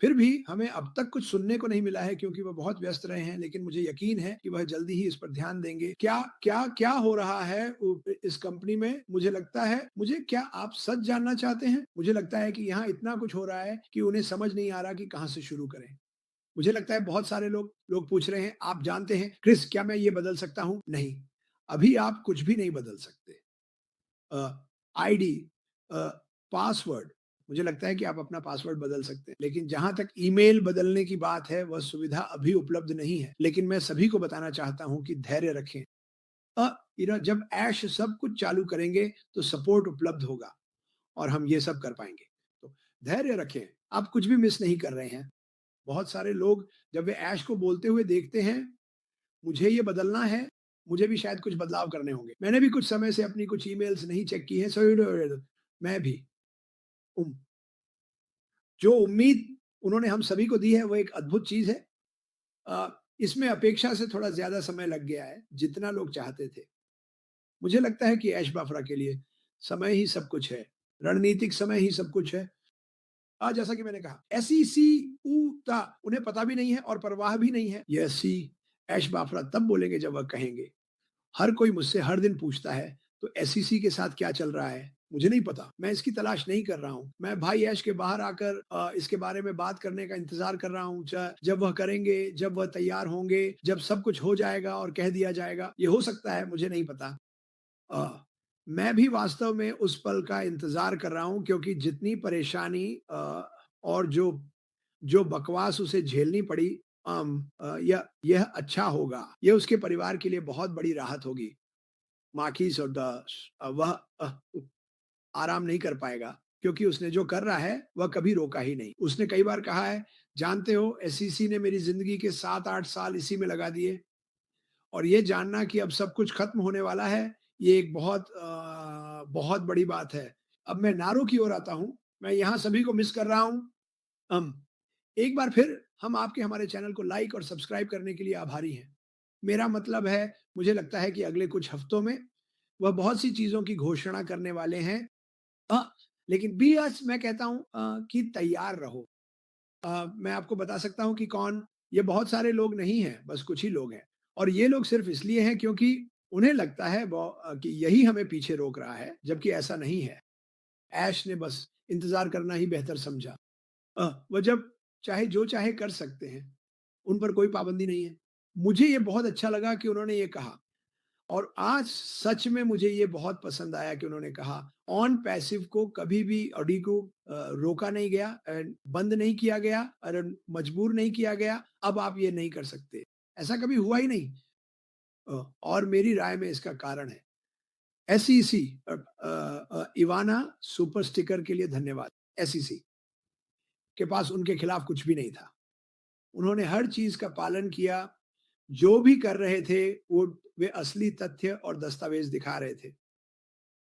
फिर भी हमें अब तक कुछ सुनने को नहीं मिला है क्योंकि वह बहुत व्यस्त रहे हैं, लेकिन मुझे यकीन है कि वह जल्दी ही इस पर ध्यान देंगे। क्या हो रहा है इस कंपनी में? मुझे लगता है मुझे क्या आप सच जानना चाहते हैं? मुझे लगता है कि यहाँ इतना कुछ हो रहा है कि उन्हें समझ नहीं आ रहा कि कहाँ से शुरू करें। मुझे लगता है बहुत सारे लोग पूछ रहे हैं, "आप जानते हैं, क्रिस क्या मैं ये बदल सकता हूँ?" नहीं, अभी आप कुछ भी नहीं बदल सकते। आईडी, अ, पासवर्ड, मुझे लगता है कि आप अपना पासवर्ड बदल सकते हैं। लेकिन जहाँ तक ईमेल बदलने की बात है, वह सुविधा अभी उपलब्ध नहीं है। लेकिन मैं सभी को बताना चाहता हूँ कि धैर्य रखें। जब ऐश सब कुछ चालू करेंगे, तो सपोर्ट उपलब्ध होगा और हम ये सब कर पाएँगे। तो धैर्य रखें, आप कुछ भी मिस नहीं कर रहे हैं। बहुत सारे लोग जब वे ऐश को बोलते हुए देखते हैं, मुझे ये बदलना है, मुझे भी शायद कुछ बदलाव करने होंगे। मैंने भी कुछ समय से अपनी कुछ ईमेल्स नहीं चेक की हैं, सो मैं भी। उम, जो उम्मीद उन्होंने हम सभी को दी है, वो एक अद्भुत चीज़ है। इसमें अपेक्षा से थोड़ा ज़्यादा समय लग गया है, जितना लोग चाहते थे। मुझे लगता है कि ऐश बाफ़रा के लिए समय ही सब कुछ है, रणनीतिक समय ही सब कुछ है। जैसा कि मैंने कहा, एस-ई-सी-ऊ-ता उन्हें पता भी नहीं है और परवाह भी नहीं है। ये सी ऐश बाफ़रा तब बोलेंगे जब वह कहेंगे। हर कोई मुझसे हर दिन पूछता है, तो एसईसी के साथ क्या चल रहा है? मुझे नहीं पता, मैं इसकी तलाश नहीं कर रहा हूँ। मैं भाई ऐश के बाहर आकर इसके बारे में बात करने का इंतज़ार कर रहा हूँ। ज जब वह करेंगे, जब वह तैयार होंगे, जब सब कुछ हो जाएगा और कह दिया जाएगा, ये हो सकता है, मुझे नहीं पता। अ, मैं भी वास्तव में उस पल का इंतज़ार कर रहा हूँ क्योंकि जितनी परेशानी और जो जो बकवास उसे झेलनी पड़ी, यह अच्छा होगा। यह उसके परिवार के लिए बहुत बड़ी राहत होगी। माखीस और वह आराम नहीं कर पाएगा क्योंकि उसने जो कर रहा है वह कभी रोका ही नहीं। उसने कई बार कहा है, जानते हो एसईसी ने मेरी ज़िंदगी के 7-8 साल इसी में लगा दिए और ये जानना कि अब सब कुछ खत्म होने वाला है, ये एक बहुत बड़ी बात है। अब मैं नारों की ओर आता हूँ, मैं यहाँ सभी को मिस कर रहा हूँ। अम, एक बार फिर हम आपके हमारे चैनल को लाइक और सब्सक्राइब करने के लिए आभारी हैं। मेरा मतलब है, मुझे लगता है कि अगले कुछ हफ्तों में वह बहुत सी चीज़ों की घोषणा करने वाले हैं। अ, लेकिन मैं कहता हूँ कि तैयार रहो। मैं आपको बता सकता हूँ कि कौन, ये बहुत सारे लोग नहीं हैं, बस कुछ ही लोग हैं और ये लोग सिर्फ़ इसलिए हैं क्योंकि उन्हें लगता है कि यही हमें पीछे रोक रहा है, जबकि ऐसा नहीं है। ऐश ने बस इंतज़ार करना ही बेहतर समझा। वह जब चाहे जो चाहे कर सकते हैं, उन पर कोई पाबंदी नहीं है। मुझे ये बहुत अच्छा लगा कि उन्होंने ये कहा और आज सच में मुझे ये बहुत पसंद आया कि उन्होंने कहा, ऑन पैसिव को कभी भी ऑडी को रोका नहीं गया, बंद नहीं किया गया और मजबूर नहीं किया गया, अब आप ये नहीं कर सकते। ऐसा कभी हुआ ही नहीं। और मेरी राय में इसका कारण है एसईसी, इवाना सुपर स्टिकर के लिए धन्यवाद। एसईसी के पास उनके खिलाफ कुछ भी नहीं था। उन्होंने हर चीज़ का पालन किया, जो भी कर रहे थे, वो वे असली तथ्य और दस्तावेज़ दिखा रहे थे।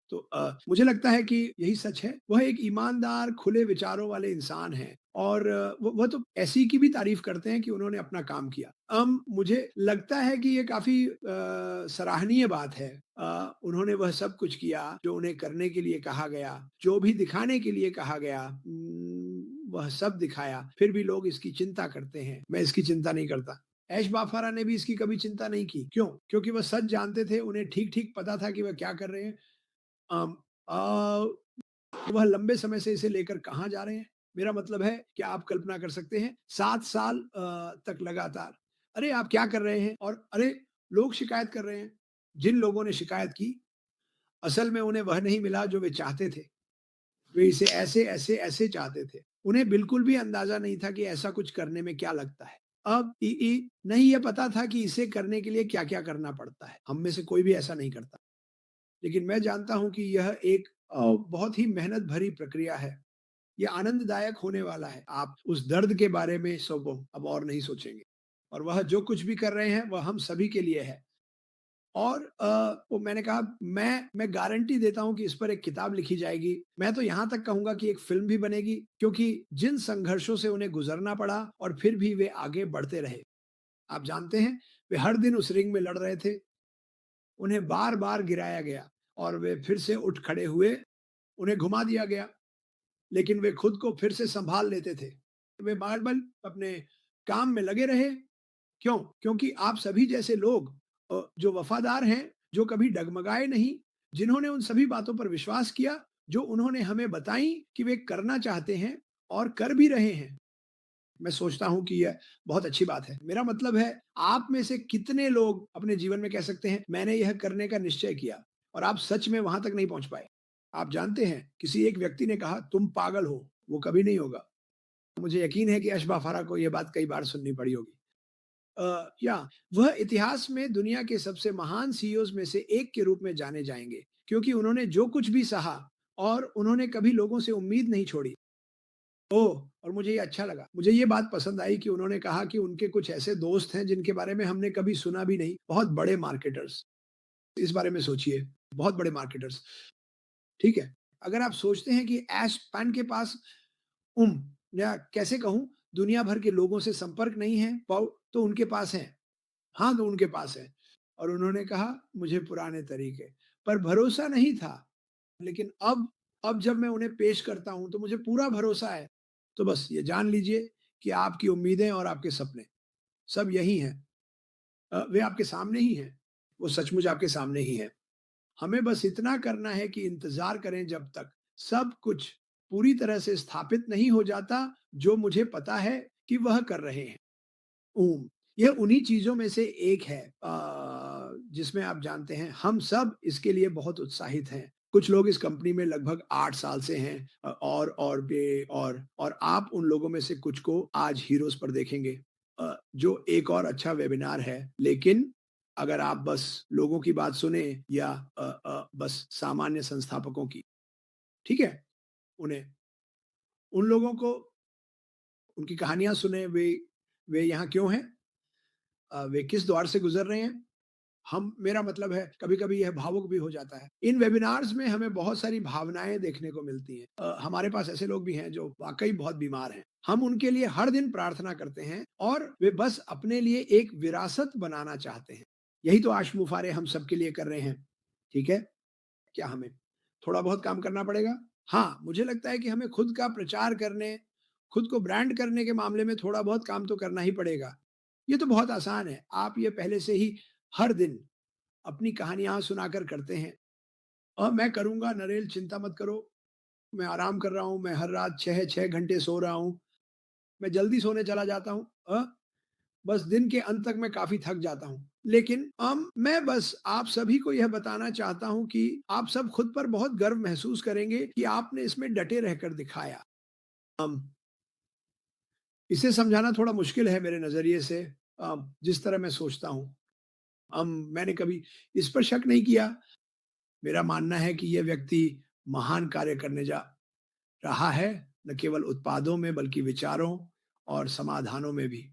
तो मुझे लगता है कि यही सच है। वह एक ईमानदार, खुले विचारों वाले इंसान हैं और वह तो ऐसी की भी तारीफ़ करते हैं कि उन्होंने अपना काम किया। मुझे लगता है कि ये काफ़ी सराहनीय बात है। उन्होंने वह सब कुछ किया, जो उन्हें करने के लिए कहा गया, जो भी दिखाने के लिए कहा गया, वह सब दिखाया। फिर भी लोग इसकी चिंता करते हैं। मैं इसकी चिंता नहीं करता। ऐश बाफारा ने भी इसकी कभी चिंता नहीं की। क्यों? क्योंकि वह सच जानते थे, उन्हें ठीक-ठीक पता था कि वह क्या कर रहे हैं। अम, अ, वह लंबे समय से इसे लेकर कहाँ जा रहे हैं? मेरा मतलब है कि आप कल्पना कर सकते हैं 7 साल तक लगातार। अरे! आप क्या कर रहे हैं? और अरे! लोग शिकायत कर रहे हैं। जिन लोगों ने शिकायत की, असल में उन्हें वह नहीं मिला जो वे चाहते थे। वे इसे ऐसे, ऐसे, ऐसे चाहते थे। उन्हें बिल्कुल भी अंदाज़ा नहीं था कि ऐसा कुछ करने में क्या लगता है। अब इ इ नहीं ये पता था कि इसे करने के लिए क्या-क्या करना पड़ता है। हम में से कोई भी ऐसा नहीं करता। लेकिन मैं जानता हूँ कि यह एक बहुत ही मेहनत भरी प्रक्रिया है। ये आनंददायक होने वाला है। आप उस दर्द के बारे में सब अब और नहीं सोचेंगे और वह जो कुछ भी कर रहे हैं, वह हम सभी के लिए है। और वो मैंने कहा मैं गारंटी देता हूँ कि इस पर एक किताब लिखी जाएगी। मैं तो यहाँ तक कहूँगा कि एक फ़िल्म भी बनेगी क्योंकि जिन संघर्षों से उन्हें गुज़रना पड़ा और फिर भी वे आगे बढ़ते रहे। आप जानते हैं, वे हर दिन उस रिंग में लड़ रहे थे। उन्हें बार-बार गिराया गया और वे फिर से उठ खड़े हुए, उन्हें घुमा दिया गया, लेकिन वे खुद को फिर से सँभाल लेते थे। वे बार-बार अपने काम में लगे रहे। क्यों? क्योंकि आप सभी जैसे लोग जो वफ़ादार हैं, जो कभी डगमगाए नहीं, जिन्होंने उन सभी बातों पर विश्वास किया, जो उन्होंने हमें बताई कि वे करना चाहते हैं और कर भी रहे हैं। मैं सोचता हूँ कि यह बहुत अच्छी बात है। मेरा मतलब है, आप में से कितने लोग अपने जीवन में कह सकते हैं, मैंने यह करने का निश्चय किया और आप सच में वहाँ तक नहीं पहुँच पाए। आप जानते हैं, किसी एक व्यक्ति ने कहा, "तुम पागल हो।" वो कभी नहीं होगा। मुझे यकीन है कि अशफा फारा को ये बात कई बार सुननी पड़ी होगी। या वह इतिहास में दुनिया के सबसे महान सीईओज़ में से एक के रूप में जाने जाएँगे, क्योंकि उन्होंने जो कुछ भी सहा और उन्होंने कभी लोगों से उम्मीद नहीं छोड़ी। ओह! और मुझे ये अच्छा लगा। मुझे ये बात पसंद आई कि उन्होंने कहा कि उनके कुछ ऐसे दोस्त हैं जिनके बारे में हमने कभी सुना भी नहीं, बहुत बड़े मार्केटर्स। इस बारे में सोचिए, बहुत बड़े मार्केटर्स, ठीक है? अगर आप सोचते हैं कि ऐश पैन के पास या कैसे कहूँ, दुनिया भर के लोगों से संपर्क नहीं है, तो उनके पास है। हाँ, तो उनके पास है और उन्होंने कहा मुझे पुराने तरीके, पर भरोसा नहीं था। लेकिन अब जब मैं उन्हें पेश करता हूँ तो मुझे पूरा भरोसा है। तो बस ये जान लीजिए कि आपकी उम्मीदें और आपके सपने सब यही हैं। वे आपके सामने ही हैं। वो सचमुच आपके सामने ही हैं। हमें बस इतना करना है कि इंतज़ार करें जब तक सब कुछ पूरी तरह से स्थापित नहीं हो जाता, जो मुझे पता है कि वह कर रहे हैं। ओम! यह उन्हीं चीज़ों में से एक है जिसमें आप जानते हैं हम सब इसके लिए बहुत उत्साहित हैं। कुछ लोग इस कंपनी में लगभग 8 साल से हैं और आप उन लोगों में से कुछ को आज हीरोज़ पर देखेंगे जो एक और अच्छा वेबिनार है। लेकिन अगर आप बस लोगों की बात सुने या बस सामान्य संस्थापकों की, ठीक है? उन्हें उन लोगों को उनकी कहानियाँ सुने वे यहाँ क्यों हैं? वे किस द्वार से गुज़र रहे हैं? हम मेरा मतलब है कभी-कभी यह भावुक भी हो जाता है। इन वेबिनार्स में हमें बहुत सारी भावनाएँ देखने को मिलती हैं। हमारे पास ऐसे लोग भी हैं जो वाक़ई बहुत बीमार हैं। हम उनके लिए हर दिन प्रार्थना करते हैं और वे बस अपने लिए एक विरासत बनाना चाहते हैं। यही तो आश मुफ़ारे हम सबके लिए कर रहे हैं। ठीक है? क्या हमें थोड़ा बहुत काम करना पड़ेगा? हाँ, मुझे लगता है कि हमें खुद का प्रचार करने, खुद को ब्रांड करने के मामले में थोड़ा बहुत काम तो करना ही पड़ेगा। ये तो बहुत आसान है। आप ये पहले से ही हर दिन अपनी कहानियाँ सुनाकर करते हैं। मैं करूँगा नरेल चिंता मत करो, मैं आराम कर रहा हूँ, मैं हर रात 6-6 घंटे सो रहा हूँ, मैं जल्दी सोने चला जाता हूँ। बस दिन के अंत तक मैं काफ़ी थक जाता हूँ। लेकिन मैं बस आप सभी को यह बताना चाहता हूँ कि आप सब खुद पर बहुत गर्व महसूस करेंगे कि आपने इसमें डटे रहकर दिखाया। अम, इसे समझाना थोड़ा मुश्किल है मेरे नज़रिए से जिस तरह मैं सोचता हूँ। मैंने कभी इस पर शक नहीं किया। मेरा मानना है कि यह व्यक्ति महान कार्य करने जा रहा है, न केवल उत्पादों में बल्कि विचारों और समाधानों में भी।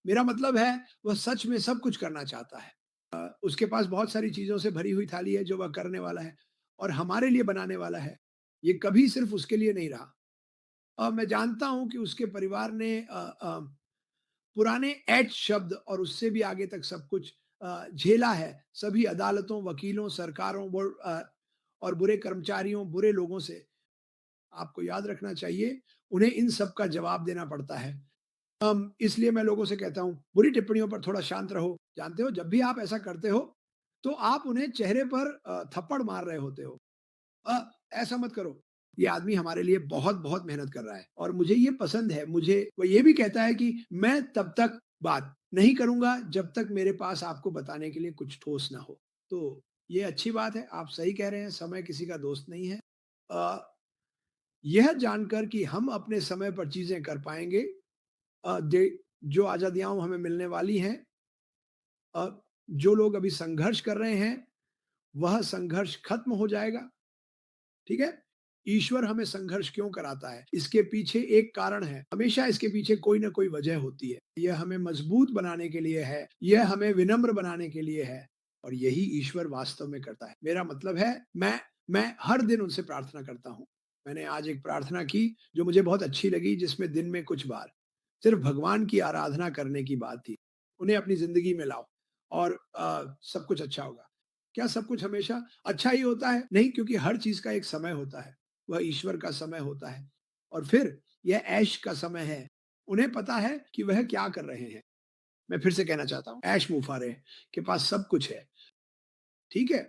मेरा मतलब है वह सच में सब कुछ करना चाहता है। उसके पास बहुत सारी चीज़ों से भरी हुई थाली है जो वह करने वाला है और हमारे लिए बनाने वाला है। ये कभी सिर्फ़ उसके लिए नहीं रहा। मैं जानता हूँ कि उसके परिवार ने पुराने एच शब्द और उससे भी आगे तक सब कुछ झेला है। सभी अदालतों, वकीलों, सरकारों और बुरे कर्मचारियों, बुरे लोगों से। आपको याद रखना चाहिए, उन्हें इन सब का जवाब देना पड़ता है। इसलिए मैं लोगों से कहता हूँ, बुरी टिप्पणियों पर थोड़ा शांत रहो। जानते हो, जब भी आप ऐसा करते हो, तो आप उन्हें चेहरे पर थप्पड़ मार रहे होते हो। ऐसा मत करो। ये आदमी हमारे लिए बहुत-बहुत मेहनत कर रहा है और मुझे ये पसंद है। मुझे वो ये भी कहता है कि मैं तब तक बात नहीं करूँगा जब तक मेरे पास आपको बताने के लिए कुछ ठोस ना हो। तो ये अच्छी बात है, आप सही कह रहे हैं, समय किसी का दोस्त नहीं है। अ, यह जानकर कि हम अपने समय पर चीज़ें कर पाएँगे दे जो आज़ादियाँ हमें मिलने वाली हैं अ, जो लोग अभी संघर्ष कर रहे हैं, वह संघर्ष खत्म हो जाएगा। ठीक है? ईश्वर हमें संघर्ष क्यों कराता है? इसके पीछे एक कारण है। हमेशा इसके पीछे कोई न कोई वजह होती है। यह हमें मजबूत बनाने के लिए है, यह हमें विनम्र बनाने के लिए है और यही ईश्वर वास्तव में करता है। मेरा मतलब है मैं हर दिन उनसे प्रार्थना करता हूँ। मैंने आज एक प्रार्थना की जो मुझे बहुत अच्छी लगी जिसमें दिन में कुछ बार सिर्फ़ भगवान की आराधना करने की बात थी। उन्हें अपनी ज़िंदगी में लाओ और सब कुछ अच्छा होगा। क्या सब कुछ हमेशा अच्छा ही होता है? नहीं, क्योंकि हर चीज़ का एक समय होता है। वह ईश्वर का समय होता है और फिर यह ऐश का समय है। उन्हें पता है कि वह क्या कर रहे हैं। मैं फिर से कहना चाहता हूँ, ऐश मुफारे के पास सब कुछ है, ठीक है?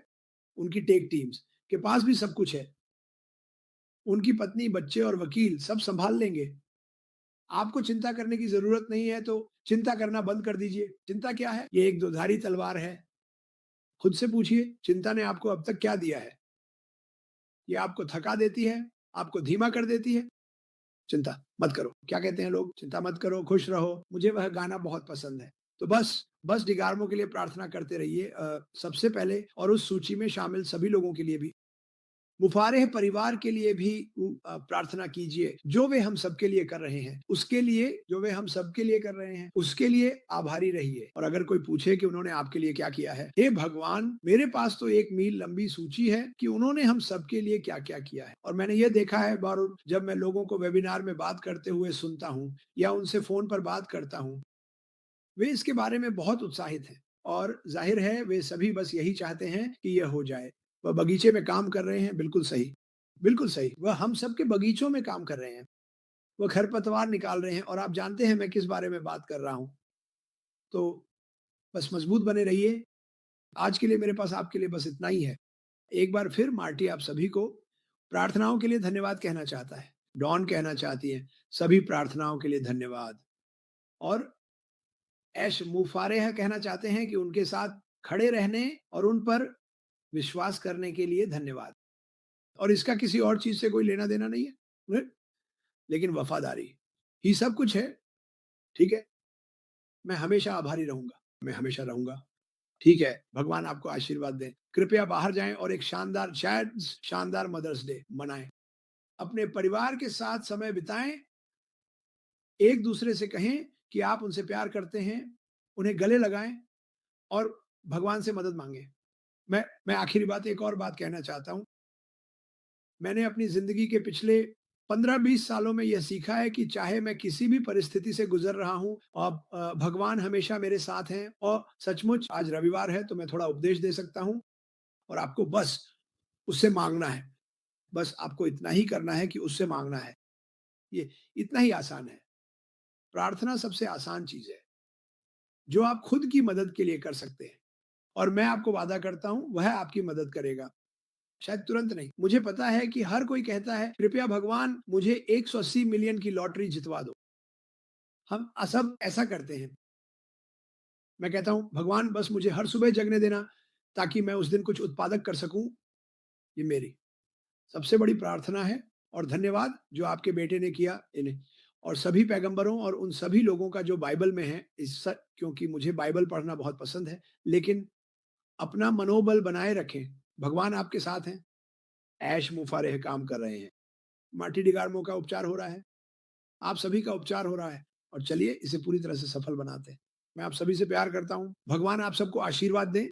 उनकी टेक टीम्स के पास भी सब कुछ है। उनकी पत्नी, बच्चे और वकील सब सँभाल लेंगे। आपको चिंता करने की ज़रूरत नहीं है, तो चिंता करना बंद कर दीजिए। चिंता क्या है? ये एक दोधारी तलवार है। खुद से पूछिए, चिंता ने आपको अब तक क्या दिया है? ये आपको थका देती है, आपको धीमा कर देती है। चिंता मत करो। क्या कहते हैं लोग? चिंता मत करो, खुश रहो। मुझे वह गाना बहुत पसंद है। तो बस डिगार्मो के लिए प्रार्थना करते रहिए सबसे पहले और उस सूची में शामिल सभी लोगों के लिए भी। मुफारेह परिवार के लिए भी प्रार्थना कीजिए, जो वे हम सबके लिए कर रहे हैं, उसके लिए जो वे हम सबके लिए कर रहे हैं, उसके लिए आभारी रहिए। और अगर कोई पूछे कि उन्होंने आपके लिए क्या किया है, हे भगवान, मेरे पास तो 1 मील लंबी सूची है कि उन्होंने हम सबके लिए क्या-क्या किया है। और मैंने ये देखा है बार जब मैं लोगों को वेबिनार में बात करते हुए सुनता हूँ या उनसे फ़ोन पर बात करता हूँ, वे इसके बारे में बहुत उत्साहित हैं और ज़ाहिर है वे सभी बस यही चाहते हैं कि यह हो जाए। वह बगीचे में काम कर रहे हैं, बिल्कुल सही, बिल्कुल सही। वह हम सबके बगीचों में काम कर रहे हैं। वो खरपतवार निकाल रहे हैं और आप जानते हैं मैं किस बारे में बात कर रहा हूँ। तो बस मज़बूत बने रहिए। आज के लिए मेरे पास आपके लिए बस इतना ही है। एक बार फिर मार्टी आप सभी को प्रार्थनाओं के लिए धन्यवाद कहना चाहता है। डॉन कहना चाहती है, सभी प्रार्थनाओं के लिए धन्यवाद। और ऐश मुफारेह कहना चाहते हैं कि उनके साथ खड़े रहने और उन पर विश्वास करने के लिए धन्यवाद। और इसका किसी और चीज़ से कोई लेना-देना नहीं है, न लेकिन वफ़ादारी ही सब कुछ है, ठीक है? मैं हमेशा आभारी रहूँगा, मैं हमेशा रहूँगा, ठीक है? भगवान आपको आशीर्वाद दें। कृपया बाहर जाएँ और एक शानदार शायद शानदार मदर्स डे मनाएँ। अपने परिवार के साथ समय बिताएँ, एक-दूसरे से कहें कि आप उनसे प्यार करते हैं, उन्हें गले लगाएँ और भगवान से मदद माँगे। मैं आखिरी बात एक और बात कहना चाहता हूँ। मैंने अपनी ज़िंदगी के पिछले 15-20 सालों में यह सीखा है कि चाहे मैं किसी भी परिस्थिति से गुज़र रहा हूँ और भगवान हमेशा मेरे साथ हैं और सचमुच आज रविवार है तो मैं थोड़ा उपदेश दे सकता हूँ और आपको बस उससे माँगना है। बस आपको इतना ही करना है कि उससे माँगना है। ये इतना ही आसान है। प्रार्थना सबसे आसान चीज़ है, जो आप खुद की मदद के लिए कर सकते हैं और मैं आपको वादा करता हूँ, वह आपकी मदद करेगा। शायद तुरंत नहीं। मुझे पता है कि हर कोई कहता है, कृपया भगवान मुझे 180 मिलियन की लॉटरी जितवा दो। हम सब ऐसा करते हैं। मैं कहता हूँ, भगवान बस मुझे हर सुबह जगने देना ताकि मैं उस दिन कुछ उत्पादक कर सकूँ, ये मेरी सबसे बड़ी प्रार्थना है और धन्यवाद जो आपके बेटे ने किया इन्हें और सभी पैगंबरों और उन सभी लोगों का जो बाइबल में है, क्योंकि मुझे बाइबल पढ़ना बहुत पसंद है, लेकिन अपना मनोबल बनाए रखें। भगवान आपके साथ हैं, ऐश मुफारेह काम कर रहे हैं। मार्टी डिगार्मो का उपचार हो रहा है। आप सभी का उपचार हो रहा है और चलिए इसे पूरी तरह से सफल बनाते हैं। मैं आप सभी से प्यार करता हूँ। भगवान आप सबको आशीर्वाद दें।